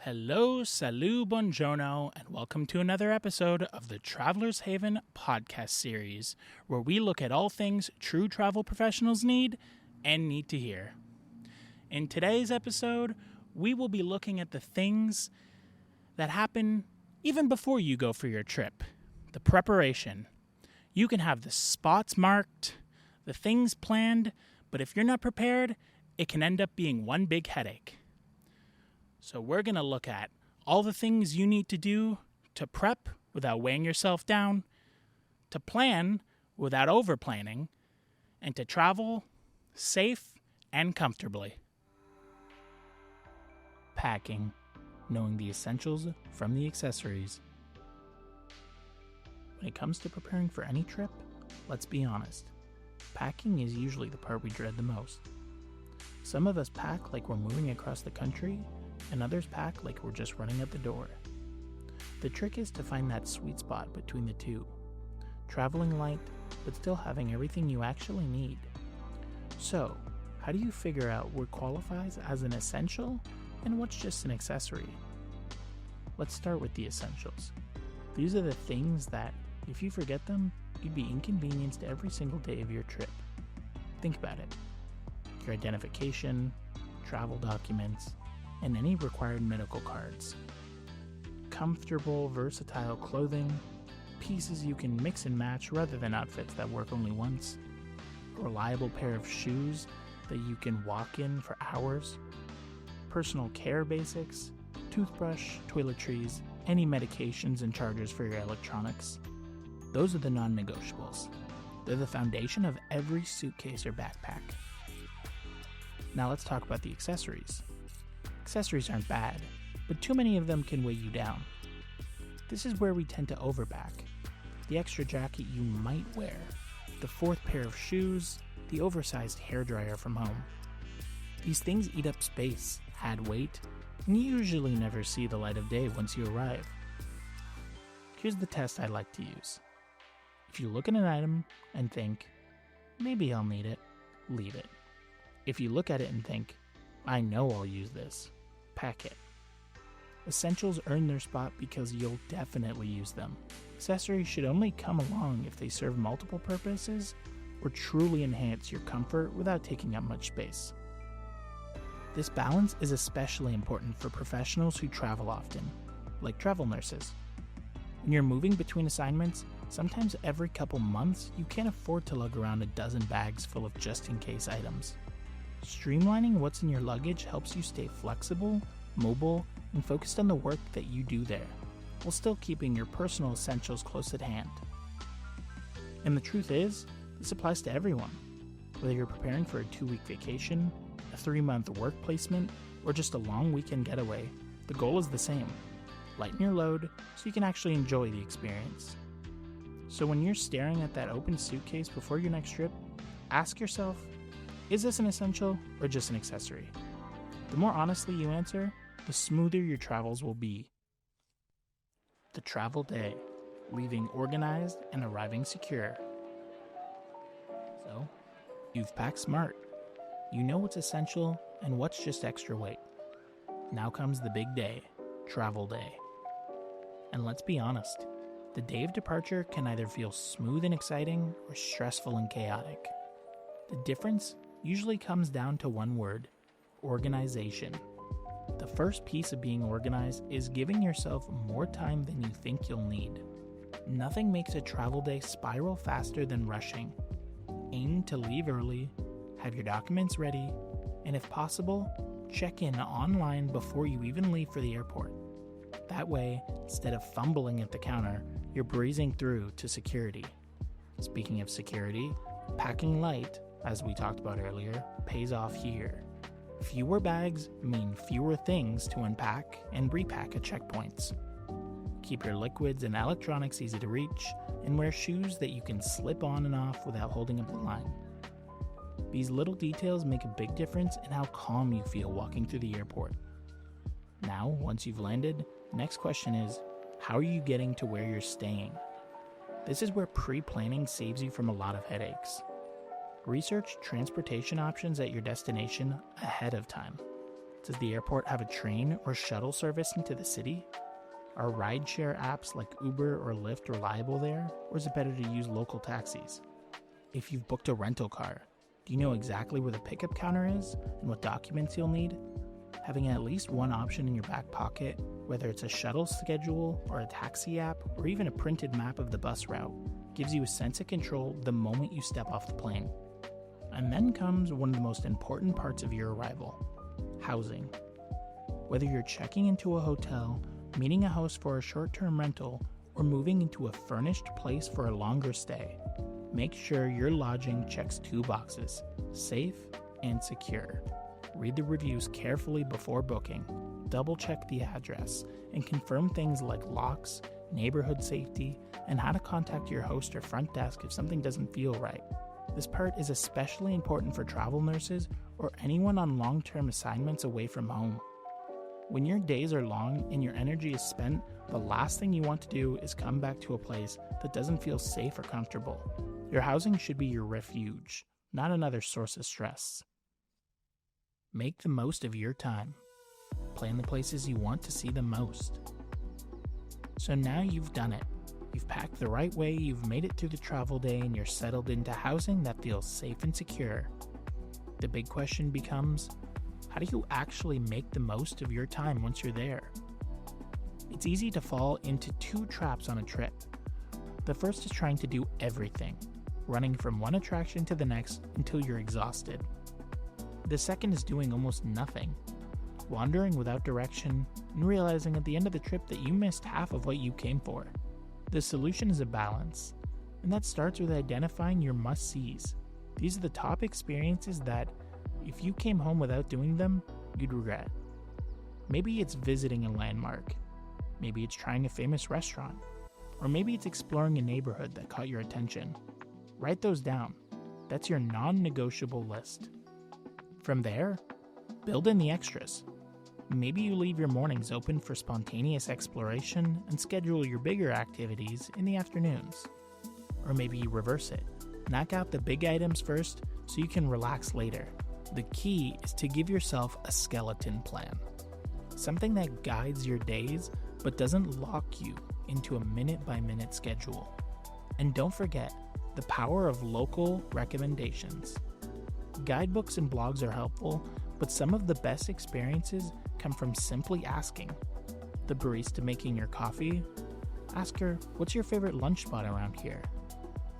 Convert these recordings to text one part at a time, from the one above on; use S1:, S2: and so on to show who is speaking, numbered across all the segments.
S1: Hello, salut, buongiorno, and welcome to another episode of the Traveler's Haven podcast series, where we look at all things true travel professionals need and need to hear. In today's episode, we will be looking at the things that happen even before you go for your trip. The preparation. You can have the spots marked, the things planned, but if you're not prepared, it can end up being one big headache. So we're going to look at all the things you need to do to prep without weighing yourself down, to plan without over-planning, and to travel safe and comfortably. Packing, knowing the essentials from the accessories. When it comes to preparing for any trip, let's be honest, packing is usually the part we dread the most. Some of us pack like we're moving across the country, and others pack like we're just running out the door. The trick is to find that sweet spot between the two, traveling light, but still having everything you actually need. So, how do you figure out what qualifies as an essential and what's just an accessory? Let's start with the essentials. These are the things that, if you forget them, you'd be inconvenienced every single day of your trip. Think about it. Your identification, travel documents, and any required medical cards. Comfortable, versatile clothing, pieces you can mix and match rather than outfits that work only once. A reliable pair of shoes that you can walk in for hours. Personal care basics, toothbrush, toiletries, any medications and chargers for your electronics. Those are the non-negotiables. They're the foundation of every suitcase or backpack. Now let's talk about the accessories. Accessories aren't bad, but too many of them can weigh you down. This is where we tend to overpack. The extra jacket you might wear, the fourth pair of shoes, the oversized hairdryer from home. These things eat up space, add weight, and usually never see the light of day once you arrive. Here's the test I like to use. If you look at an item and think, maybe I'll need it, leave it. If you look at it and think, I know I'll use this, pack it. Essentials earn their spot because you'll definitely use them. Accessories should only come along if they serve multiple purposes or truly enhance your comfort without taking up much space. This balance is especially important for professionals who travel often, like travel nurses. When you're moving between assignments, sometimes every couple months, you can't afford to lug around a dozen bags full of just-in-case items. Streamlining what's in your luggage helps you stay flexible, mobile, and focused on the work that you do there, while still keeping your personal essentials close at hand. And the truth is, this applies to everyone. Whether you're preparing for a 2-week vacation, a 3-month work placement, or just a long weekend getaway, the goal is the same. Lighten your load so you can actually enjoy the experience. So when you're staring at that open suitcase before your next trip, ask yourself, is this an essential or just an accessory? The more honestly you answer, the smoother your travels will be. The travel day, leaving organized and arriving secure. So, you've packed smart. You know what's essential and what's just extra weight. Now comes the big day, travel day. And let's be honest, the day of departure can either feel smooth and exciting or stressful and chaotic. The difference usually comes down to one word: organization. The first piece of being organized is giving yourself more time than you think you'll need. Nothing makes a travel day spiral faster than rushing. Aim to leave early, have your documents ready, and if possible, check in online before you even leave for the airport. That way, instead of fumbling at the counter, you're breezing through to security. Speaking of security, packing light, as we talked about earlier, pays off here. Fewer bags mean fewer things to unpack and repack at checkpoints. Keep your liquids and electronics easy to reach, and wear shoes that you can slip on and off without holding up the line. These little details make a big difference in how calm you feel walking through the airport. Now, once you've landed, the next question is, how are you getting to where you're staying? This is where pre-planning saves you from a lot of headaches. Research transportation options at your destination ahead of time. Does the airport have a train or shuttle service into the city? Are rideshare apps like Uber or Lyft reliable there, or is it better to use local taxis? If you've booked a rental car, do you know exactly where the pickup counter is and what documents you'll need? Having at least one option in your back pocket, whether it's a shuttle schedule or a taxi app or even a printed map of the bus route, gives you a sense of control the moment you step off the plane. And then comes one of the most important parts of your arrival: housing. Whether you're checking into a hotel, meeting a host for a short-term rental, or moving into a furnished place for a longer stay, make sure your lodging checks 2 boxes: safe and secure. Read the reviews carefully before booking, double-check the address, and confirm things like locks, neighborhood safety, and how to contact your host or front desk if something doesn't feel right. This part is especially important for travel nurses or anyone on long-term assignments away from home. When your days are long and your energy is spent, the last thing you want to do is come back to a place that doesn't feel safe or comfortable. Your housing should be your refuge, not another source of stress. Make the most of your time. Plan the places you want to see the most. So now you've done it. You've packed the right way, you've made it through the travel day, and you're settled into housing that feels safe and secure. The big question becomes, how do you actually make the most of your time once you're there? It's easy to fall into 2 traps on a trip. The first is trying to do everything, running from one attraction to the next until you're exhausted. The second is doing almost nothing, wandering without direction and realizing at the end of the trip that you missed half of what you came for. The solution is a balance, and that starts with identifying your must-sees. These are the top experiences that, if you came home without doing them, you'd regret. Maybe it's visiting a landmark, maybe it's trying a famous restaurant, or maybe it's exploring a neighborhood that caught your attention. Write those down. That's your non-negotiable list. From there, build in the extras. Maybe you leave your mornings open for spontaneous exploration and schedule your bigger activities in the afternoons. Or maybe you reverse it. Knock out the big items first so you can relax later. The key is to give yourself a skeleton plan. Something that guides your days but doesn't lock you into a minute-by-minute schedule. And don't forget the power of local recommendations. Guidebooks and blogs are helpful, but some of the best experiences come from simply asking. The barista making your coffee? Ask her, what's your favorite lunch spot around here?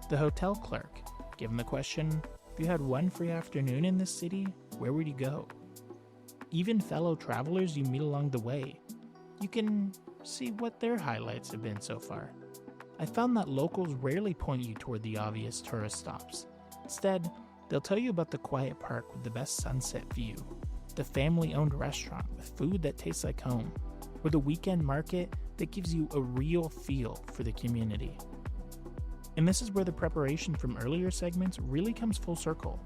S1: The hotel clerk? Give him the question, if you had one free afternoon in this city, where would you go? Even fellow travelers you meet along the way. You can see what their highlights have been so far. I found that locals rarely point you toward the obvious tourist stops. Instead, they'll tell you about the quiet park with the best sunset view, the family-owned restaurant with food that tastes like home, or the weekend market that gives you a real feel for the community. And this is where the preparation from earlier segments really comes full circle.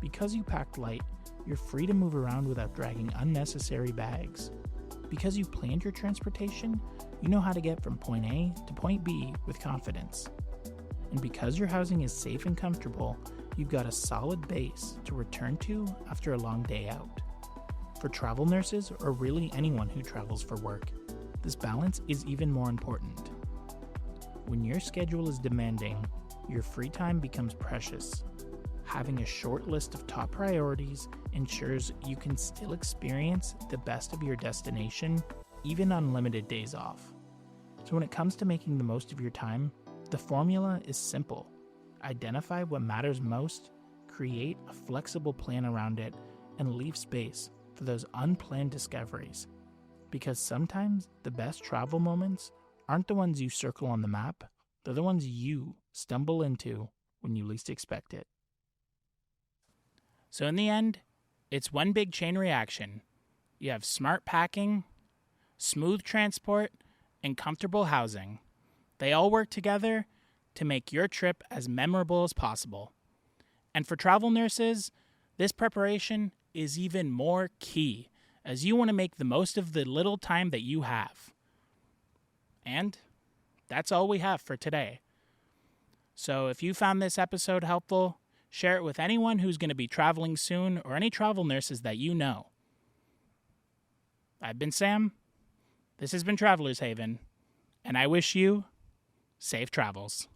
S1: Because you packed light, you're free to move around without dragging unnecessary bags. Because you planned your transportation, you know how to get from point A to point B with confidence. And because your housing is safe and comfortable, you've got a solid base to return to after a long day out. For travel nurses, or really anyone who travels for work, this balance is even more important. When your schedule is demanding, your free time becomes precious. Having a short list of top priorities ensures you can still experience the best of your destination, even on limited days off. So when it comes to making the most of your time, the formula is simple. Identify what matters most, create a flexible plan around it, and leave space for those unplanned discoveries. Because sometimes the best travel moments aren't the ones you circle on the map, they're the ones you stumble into when you least expect it. So in the end, it's one big chain reaction. You have smart packing, smooth transport, and comfortable housing. They all work together to make your trip as memorable as possible. And for travel nurses, this preparation is even more key, as you want to make the most of the little time that you have. And that's all we have for today. So if you found this episode helpful, share it with anyone who's going to be traveling soon or any travel nurses that you know. I've been Sam. This has been Traveler's Haven, and I wish you safe travels.